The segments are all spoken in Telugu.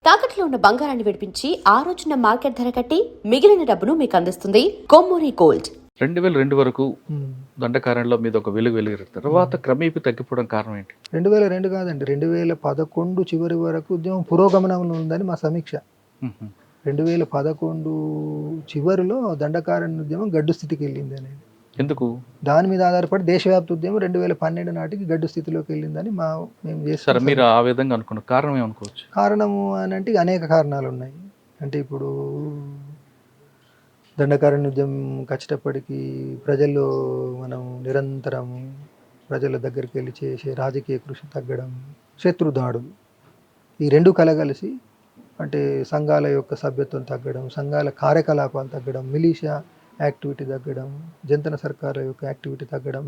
తాకట్లో ఉన్న బంగారాన్ని విడిపించి ఆ రోజున మార్కెట్ ధర కట్టి మిగిలిన డబ్బును మీకు అందిస్తుంది కొమ్మూరి గోల్డ్. 2002 వరకు దండకారణ్యంలో మీద ఒక వెలుగు తర్వాత క్రమేపీ తగ్గిపోవడం కారణం ఏంటి? 2002 కాదండి, 2011 చివరి వరకు ఉద్యమం పురోగమనంలో ఉందని మా సమీక్ష. 2011 చివరిలో దండకారణ్య ఉద్యమం గడ్డు స్థితికి వెళ్ళింది అనేది. ఎందుకు? దాని మీద ఆధారపడి దేశవ్యాప్త ఉద్యమం 2012 నాటికి గడ్డు స్థితిలోకి వెళ్ళిందని మేము సరే, మీరు ఆ విధంగా అనుకున్న కారణం ఏమనుకోవచ్చు? కారణము అని అంటే అనేక కారణాలు ఉన్నాయి. అంటే ఇప్పుడు దండకారణ్య ఉద్యమం వచ్చేటప్పటికి ప్రజల్లో మనం నిరంతరం ప్రజల దగ్గరికి వెళ్ళి చేసే రాజకీయ కృషి తగ్గడం, శత్రుదాడులు, ఈ రెండు కలగలిసి అంటే సంఘాల యొక్క సభ్యత్వం తగ్గడం, సంఘాల కార్యకలాపాలు తగ్గడం, మిలీషియా యాక్టివిటీ తగ్గడం, జంతన సర్కారు యొక్క యాక్టివిటీ తగ్గడం,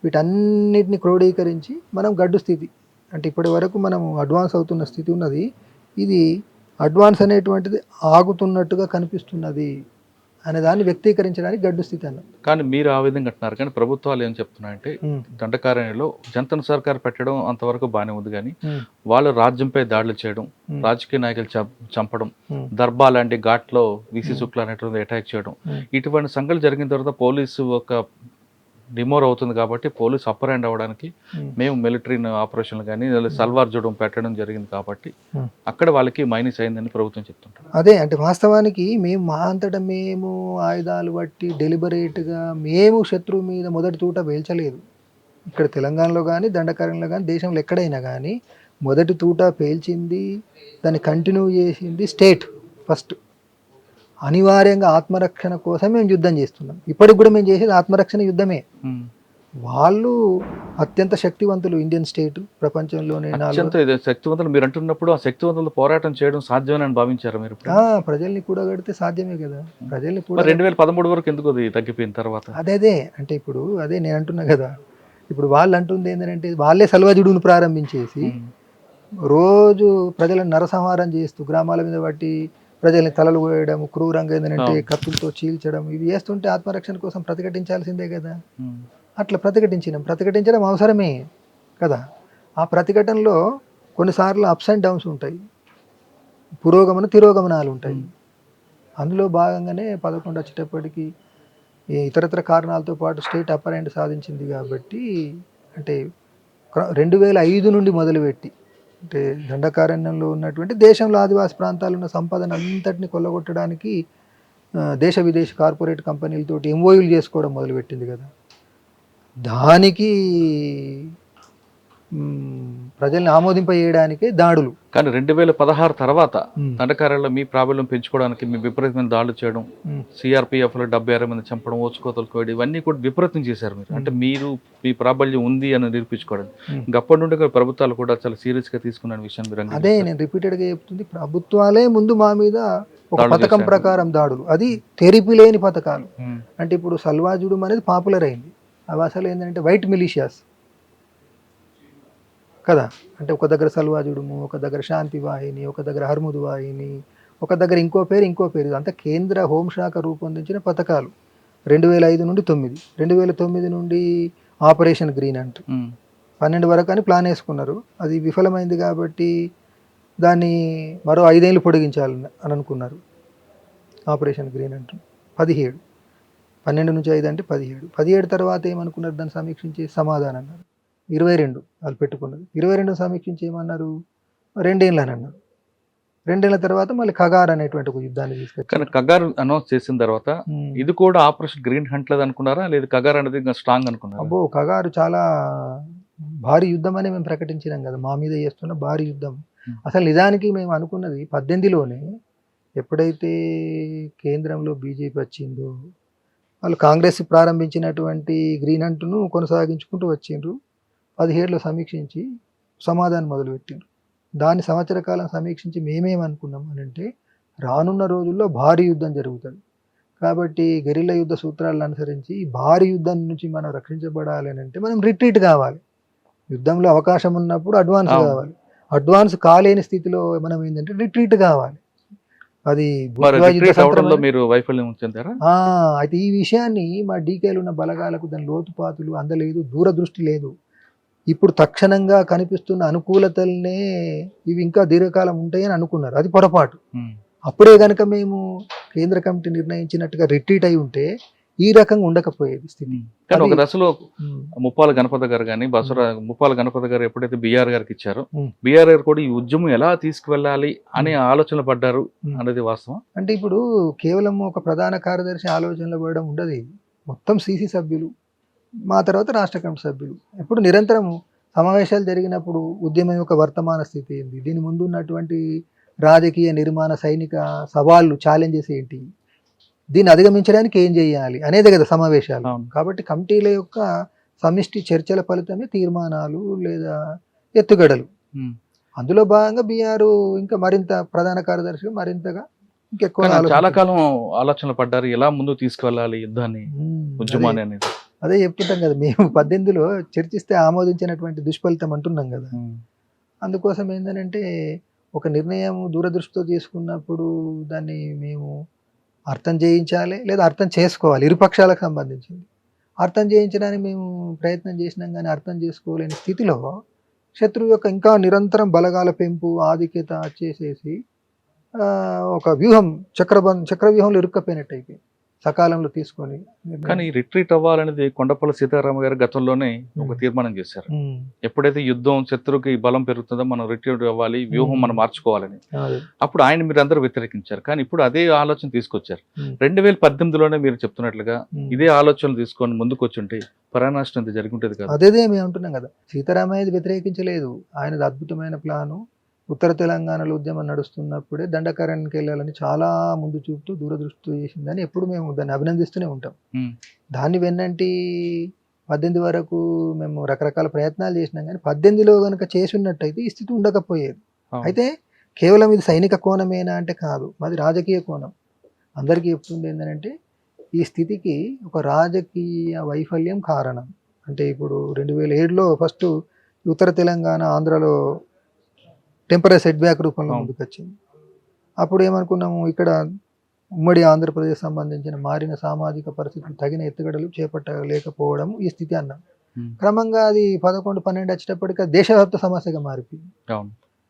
వీటన్నిటిని క్రోడీకరించి మనం గడ్డు స్థితి అంటే ఇప్పటి వరకు మనం అడ్వాన్స్ అవుతున్న స్థితి ఉన్నది. ఇది అడ్వాన్స్ అనేటువంటిది ఆగుతున్నట్టుగా కనిపిస్తున్నది అనే దాన్ని వ్యక్తీకరించడానికి గడ్డు స్థితి అన్న. కానీ మీరు ఆ విధంగా అంటున్నారు, కానీ ప్రభుత్వాలు ఏం చెప్తున్నాయంటే దండకారణ్యంలో జంతన సర్కార్ పెట్టడం అంతవరకు బాగానే ఉంది, కానీ వాళ్ళు రాజ్యంపై దాడులు చేయడం, రాజకీయ నాయకులు చంపడం, దర్బా లాంటి ఘాట్లో విసి శుక్లా అనేటువంటి అటాక్ చేయడం, ఇటువంటి సంఘటనలు జరిగిన తర్వాత పోలీసు ఒక డిమోర్ అవుతుంది. కాబట్టి పోలీసు అప్పర్ హ్యాండ్ అవ్వడానికి మేము మిలిటరీ ఆపరేషన్లు కానీ సల్వార్ జూడం పెట్టడం జరిగింది. కాబట్టి అక్కడ వాళ్ళకి మైనస్ అయిందని ప్రభుత్వం చెప్తుంటారు. అదే అంటే వాస్తవానికి మేము మా అంతటా మేము ఆయుధాలు బట్టి డెలిబరేట్గా మేము శత్రువు మీద మొదటి తూట పేల్చలేదు. ఇక్కడ తెలంగాణలో కానీ దండకారణ్యంలో కానీ దేశంలో ఎక్కడైనా కానీ మొదటి తూట పేల్చింది, దాన్ని కంటిన్యూ చేసింది స్టేట్ ఫస్ట్. అనివార్యంగా ఆత్మరక్షణ కోసం మేము యుద్ధం చేస్తున్నాం. ఇప్పటికి కూడా మేము చేసేది ఆత్మరక్షణ యుద్ధమే. వాళ్ళు అత్యంత శక్తివంతులు, ఇండియన్ స్టేట్ ప్రపంచంలోనే శక్తివంతులు. మీరు అంటున్నప్పుడు ఆ శక్తివంతులు పోరాటం చేయడం సాధ్యమని భావించారు మీరు? ప్రజల్ని కూడగడితే సాధ్యమే కదా. ప్రజల్ని కూడా 2013 వరకు ఎందుకు అది తగ్గిపోయిన తర్వాత? అదే అంటే ఇప్పుడు అదే నేను అంటున్నా కదా. ఇప్పుడు వాళ్ళు అంటుంది ఏంటంటే వాళ్ళే సల్వాజుడును ప్రారంభించేసి రోజు ప్రజలను నరసంహారం చేస్తూ గ్రామాల మీద బట్టి ప్రజల్ని తలలు పోయడం, క్రూరంగా ఏంటంటే కత్తులతో చీల్చడం, ఇవి చేస్తుంటే ఆత్మరక్షణ కోసం ప్రతిఘటించాల్సిందే కదా. అట్లా ప్రతిఘటించడం అవసరమే కదా. ఆ ప్రతిఘటనలో కొన్నిసార్లు అప్స్ అండ్ డౌన్స్ ఉంటాయి, పురోగమన తిరోగమనాలు ఉంటాయి. అందులో భాగంగానే 11 వచ్చేటప్పటికి ఇతరత్ర కారణాలతో పాటు స్టేట్ అప్పర్ హ్యాండ్ సాధించింది. కాబట్టి అంటే 2005 నుండి మొదలుపెట్టి అంటే దండకారణ్యంలో ఉన్నటువంటి దేశంలో ఆదివాసీ ప్రాంతాలు ఉన్న సంపదను అంతటిని కొల్లగొట్టడానికి దేశ విదేశీ కార్పొరేట్ కంపెనీలతోటి ఎంఓయూలు చేసుకోవడం మొదలుపెట్టింది కదా. దానికి ప్రజల్ని ఆమోదింపజేయడానికే దాడులు. కానీ 2016 తర్వాత దండకారణ్యంలో మీ ప్రాబల్యం పెంచుకోవడానికి మీ విపరీతమైన దాడులు చేయడం, సిఆర్పిఎఫ్లో 76 మంది చంపడం, ఓచుకోతలు కోయడం, ఇవన్నీ కూడా విపరీతం చేశారు మీరు. అంటే మీరు మీ ప్రాబల్యం ఉంది అని నిరూపించుకోవడానికి అప్పటి నుండి ప్రభుత్వాలు కూడా చాలా సీరియస్గా తీసుకున్న విషయం మీరు. అదే నేను రిపీటెడ్గా చెప్తుంది, ప్రభుత్వాలే ముందు మా మీద ఒక పథకం ప్రకారం దాడులు, అది తెరిపి లేని పథకాలు. అంటే ఇప్పుడు సల్వాజుడు అనేది పాపులర్ అయింది. అవి అసలు ఏంటంటే వైట్ మిలీషియాస్ కదా. అంటే ఒక దగ్గర సల్వాజుడుము, ఒక దగ్గర శాంతి వాహిని, ఒక దగ్గర హర్ముద్ వాహిని, ఒక దగ్గర ఇంకో పేరు అంతా కేంద్ర హోంశాఖ రూపొందించిన పథకాలు. 2005 నుండి 9, 2009 నుండి ఆపరేషన్ గ్రీన్ అంటూ 12 వరకు అని ప్లాన్ వేసుకున్నారు. అది విఫలమైంది కాబట్టి దాన్ని మరో 5 ఏళ్ళు పొడిగించాలని అనుకున్నారు. ఆపరేషన్ గ్రీన్ అంటూ 17, 12 నుంచి 5 అంటే 17 తర్వాత ఏమనుకున్నారు, దాన్ని సమీక్షించి సమాధానం అన్నారు. 22 వాళ్ళు పెట్టుకున్నది. 22 సమీక్షించి ఏమన్నారు, 2 ఏళ్ళు అని అన్నారు. 2 ఏళ్ళ తర్వాత మళ్ళీ కగార్ అనేటువంటి ఒక యుద్ధాన్ని తీసుకొచ్చారు. కానీ కగార్ అనౌన్స్ చేసిన తర్వాత ఇది కూడా ఆపరేషన్ గ్రీన్ హంట్ లేదు అనుకున్నారా, లేదు కగార్ అనేది ఇంకా స్ట్రాంగ్ అనుకున్నారా? అబ్బో, కగారు చాలా భారీ యుద్ధం అని మేము ప్రకటించినాం కదా, మా మీద చేస్తున్న భారీ యుద్ధం. అసలు నిజానికి మేము అనుకున్నది 18లోనే, ఎప్పుడైతే కేంద్రంలో బీజేపీ వచ్చిందో వాళ్ళు కాంగ్రెస్ ప్రారంభించినటువంటి గ్రీన్ హంట్ను కొనసాగించుకుంటూ వచ్చిండ్రు. 17లో సమీక్షించి సమాధానం మొదలుపెట్టిండ్రు. దాన్ని సంవత్సర కాలం సమీక్షించి మేమేమనుకున్నాం అని అంటే, రానున్న రోజుల్లో భారీ యుద్ధం జరుగుతుంది కాబట్టి గెరిల్లా యుద్ధ సూత్రాలను అనుసరించి భారీ యుద్ధం నుంచి మనం రక్షించబడాలి అని అంటే మనం రిట్రీట్ కావాలి. యుద్ధంలో అవకాశం ఉన్నప్పుడు అడ్వాన్స్ కావాలి. అడ్వాన్స్ కాలేని స్థితిలో మనం ఏంటంటే రిట్రీట్ కావాలి. అది మీరు వైఫల్యం చెందారా? అయితే ఈ విషయాన్ని మా డీకేలు ఉన్న బలగాలకు దాని లోతుపాతులు అందలేదు, దూరదృష్టి లేదు. ఇప్పుడు తక్షణంగా కనిపిస్తున్న అనుకూలతలనే ఇవి ఇంకా దీర్ఘకాలం ఉంటాయని అనుకున్నారు. అది పొరపాటు. అప్పుడే గనక మేము కేంద్ర కమిటీ నిర్ణయించినట్టుగా రిట్రీట్ అయి ఉంటే ఈ రకంగా ఉండకపోయేది స్థితి. కానీ ఒక దశలో ఉమ్, ముప్పాల గణపతి గారు కానీ ముప్పాల గణపతి గారు ఎప్పుడైతే బీఆర్ గారికి ఇచ్చారో ఉమ్. బీఆర్ గారు కూడా ఈ ఉద్యమం ఎలా తీసుకువెళ్ళాలి అనే ఆలోచనలు పడ్డారు అనేది వాస్తవం. అంటే ఇప్పుడు కేవలం ఒక ప్రధాన కార్యదర్శి ఆలోచనలు పడడం ఉండదు. మొత్తం సీసీ సభ్యులు, మా తర్వాత రాష్ట్ర కమిటీ సభ్యులు ఎప్పుడు నిరంతరం సమావేశాలు జరిగినప్పుడు ఉద్యమం యొక్క వర్తమాన స్థితి ఏంటి, దీని ముందు ఉన్నటువంటి రాజకీయ నిర్మాణ సైనిక సవాళ్ళు ఛాలెంజెస్ ఏంటి, దీన్ని అధిగమించడానికి ఏం చేయాలి అనేది కదా సమావేశాలు. అవును. కాబట్టి కమిటీల యొక్క సమిష్టి చర్చల ఫలితమే తీర్మానాలు లేదా ఎత్తుగడలు. ఉమ్. అందులో భాగంగా బీఆర్ ఇంకా మరింత ప్రధాన కార్యదర్శిగా మరింతగా ఇంకెక్కువ కానీ చాలా ఆలోచించారు. కాలం ఆలోచనలు పడ్డారు ఎలా ముందుకు తీసుకువెళ్ళాలి యుద్ధాన్ని, ఉద్యమాన్ని అనేది. అదే చెప్తుంటాం కదా మేము 18లో చర్చిస్తే ఆమోదించినటువంటి దుష్ఫలితం అంటున్నాం కదా. అందుకోసం ఏంటంటే ఒక నిర్ణయం దూరదృష్టితో తీసుకున్నప్పుడు దాన్ని మేము అర్థం చేయించాలి లేదా అర్థం చేసుకోవాలి. ఇరుపక్షాలకు సంబంధించింది అర్థం చేయించడానికి మేము ప్రయత్నం చేసినాం, కానీ అర్థం చేసుకోలేని స్థితిలో శత్రువు యొక్క ఇంకా నిరంతరం బలగాల పెంపు ఆధిక్యత చేసేసి ఒక వ్యూహం చక్రవ్యూహంలో ఇరుక్కపోయినట్టు అయిపోయింది సకాలంలో తీసుకొని. కానీ రిట్రీట్ అవ్వాలనేది కొండపల్లి సీతారామ గారు గతంలోనే ఒక తీర్మానం చేశారు. ఎప్పుడైతే యుద్ధం శత్రువుకి బలం పెరుగుతుందో మనం రిట్రీట్ అవ్వాలి, వ్యూహం మనం మార్చుకోవాలని. అప్పుడు ఆయన మీరు అందరూ వ్యతిరేకించారు. కానీ ఇప్పుడు అదే ఆలోచన తీసుకొచ్చారు. 2018లోనే మీరు చెప్తున్నట్లుగా ఇదే ఆలోచనలు తీసుకొని ముందుకు వచ్చుంటే పరానష్టం అంత జరిగి ఉంటుంది కదా. అదే మేము అంటున్నాం కదా, సీతారామయ్య వ్యతిరేకించలేదు. ఆయనది అద్భుతమైన ప్లాను. ఉత్తర తెలంగాణలో ఉద్యమం నడుస్తున్నప్పుడే దండకారణ్యానికి వెళ్ళాలని చాలా ముందు చూపుతూ దూరదృష్టితో చేసిందని ఎప్పుడు మేము దాన్ని అభినందిస్తూనే ఉంటాం. దాన్ని వెన్నంటి 18 వరకు మేము రకరకాల ప్రయత్నాలు చేసినాం, కానీ 18లో కనుక చేసి ఉన్నట్టయితే ఈ స్థితి ఉండకపోయేది. అయితే కేవలం ఇది సైనిక కోణమేనా అంటే కాదు, మాది రాజకీయ కోణం. అందరికీ చెప్తుంది ఏంటంటే ఈ స్థితికి ఒక రాజకీయ వైఫల్యం కారణం. అంటే ఇప్పుడు 2007లో ఫస్ట్ ఉత్తర తెలంగాణ ఆంధ్రలో టెంపరీ సెట్ బ్యాక్ రూపంలో ముందుకు వచ్చింది. అప్పుడు ఏమనుకున్నాము, ఇక్కడ ఉమ్మడి ఆంధ్రప్రదేశ్ సంబంధించిన మారిన సామాజిక పరిస్థితులు తగిన ఎత్తుగడలు చేపట్టలేకపోవడం ఈ స్థితి అన్నాం. క్రమంగా అది 11, 12 వచ్చేటప్పటికి అది దేశవ్యాప్త సమస్యగా మారిపోయింది.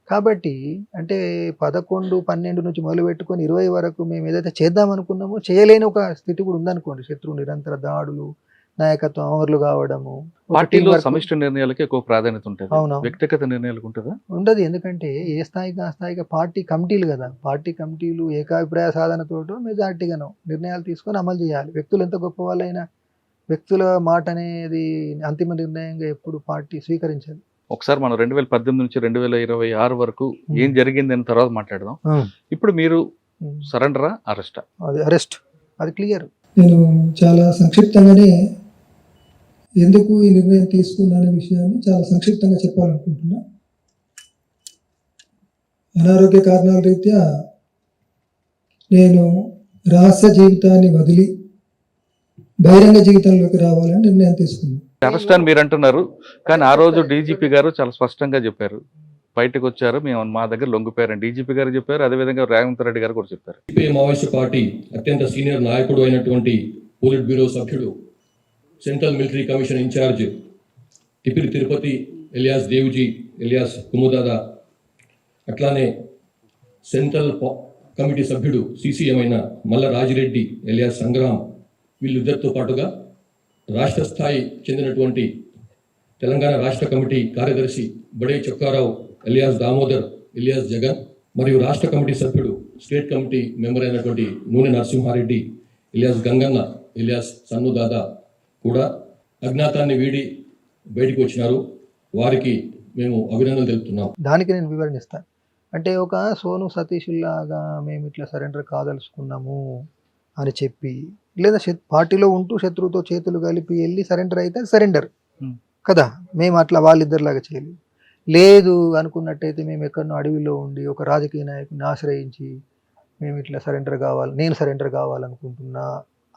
కాబట్టి అంటే 11, 12 నుంచి మొదలు పెట్టుకొని 20 వరకు మేము ఏదైతే చేద్దాం అనుకున్నామో చేయలేని ఒక స్థితి కూడా ఉందనుకోండి. శత్రువు నిరంతర దాడులు, నాయకత్వం అమరులు కావడము, పార్టీలో సమిష్టి నిర్ణయాలకి ఎక్కువ ప్రాధాన్యత ఉంటుంది, అవును వ్యక్తిగత నిర్ణయాలకు ఉంటుందా? ఉండదు. ఎందుకంటే ఏ స్థాయికి ఆ స్థాయిగా పార్టీ కమిటీలు కదా, పార్టీ కమిటీలు ఏకాభిప్రాయ సాధనతోటో మెజార్టీగానో నిర్ణయాలు తీసుకొని అమలు చేయాలి. వ్యక్తులు ఎంత గొప్ప వాళ్ళైనా వ్యక్తుల మాట అనేది అంతిమ నిర్ణయంగా ఎప్పుడు పార్టీ స్వీకరించాలి. ఒకసారి మనం 2018 నుంచి 2026 వరకు ఏం జరిగింది అని తర్వాత మాట్లాడదాం. ఇప్పుడు మీరు సరెండరా, అరెస్టా? అది అరెస్ట్, అది క్లియర్. నేను చాలా సంక్షిప్తంగానే ఎందుకు ఈ నిర్ణయం తీసుకున్నానే విషయాన్ని చాలా సంక్షిప్తంగా చెప్పాలనుకుంటున్నా. అనారోగ్య కారణాల రీత్యా నేను రహస్య జీవితాన్ని వదిలి బహిరంగ జీవితంలోకి రావాలని నిర్ణయం తీసుకున్నాను. అరెస్ట్ అని మీరు అంటున్నారు, కానీ ఆ రోజు డీజీపీ గారు చాలా స్పష్టంగా చెప్పారు, బయటకు వచ్చారు, మేము మా దగ్గర లొంగిపోయారని డీజీపీ గారు చెప్పారు. అదేవిధంగా రేవంత్ రెడ్డి గారు కూడా చెప్పారు. సిపిఐ మావోయిస్టు పార్టీ అత్యంత సీనియర్ నాయకుడు అయినటువంటి పోలిట్ బ్యూరో సభ్యుడు, central military commission in-charge Tippiri Tirupati alias Devuji alias Kumudada, అట్లానే సెంట్రల్ కమిటీ సభ్యుడు సిసిఎం అయిన మల్ల రాజిరెడ్డి ఎలియాస్ సంగ్రామ్, వీళ్ళిద్దరితో పాటుగా రాష్ట్ర స్థాయి చెందినటువంటి తెలంగాణ రాష్ట్ర కమిటీ కార్యదర్శి బడే చొక్కారావు ఎలియాస్ దామోదర్ ఎలియాస్ జగన్, మరియు రాష్ట్ర కమిటీ సభ్యుడు స్టేట్ కమిటీ మెంబర్ అయినటువంటి నూనె నరసింహారెడ్డి ఎలియాస్ గంగన్న ఎలియాస్ సన్ను దాదా కూడా అజ్ఞాతాన్ని వీడి బయటకు వచ్చినారు. వారికి మేము అభినందనలు తెలుపుతున్నాం. దానికి నేను వివరణ ఇస్తాను. అంటే ఒక సోను సతీష్ లాగా మేము ఇట్లా సరెండర్ కాదలుచుకున్నాము అని చెప్పి, లేదా పార్టీలో ఉంటూ శత్రువుతో చేతులు కలిపి వెళ్ళి సరెండర్ అయితే సరెండర్ కదా, మేము అట్లా వాళ్ళిద్దరిలాగా చేయలేదు. లేదు అనుకున్నట్టయితే మేము ఎక్కడో అడవిలో ఉండి ఒక రాజకీయ నాయకుని ఆశ్రయించి మేము ఇట్లా సరెండర్ కావాలి, నేను సరెండర్ కావాలనుకుంటున్నా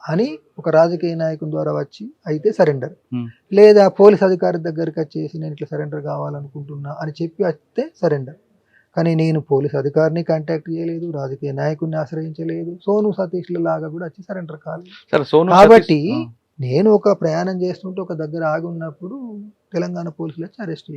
అని ఒక రాజకీయ నాయకుని ద్వారా వచ్చి అయితే సరెండర్, లేదా పోలీస్ అధికారి దగ్గరికి వచ్చేసి నేను ఇట్లా సరెండర్ కావాలనుకుంటున్నా అని చెప్పి వస్తే సరెండర్. కానీ నేను పోలీస్ అధికారిని కాంటాక్ట్ చేయలేదు, రాజకీయ నాయకుడిని ఆశ్రయించలేదు, సోను సతీష్ల లాగా కూడా వచ్చి సరెండర్ కాలేదు. సరే, సోను కాబట్టి నేను ఒక ప్రయాణం చేస్తుంటే ఒక దగ్గర ఆగి ఉన్నప్పుడు తెలంగాణ పోలీసులు వచ్చి అరెస్ట్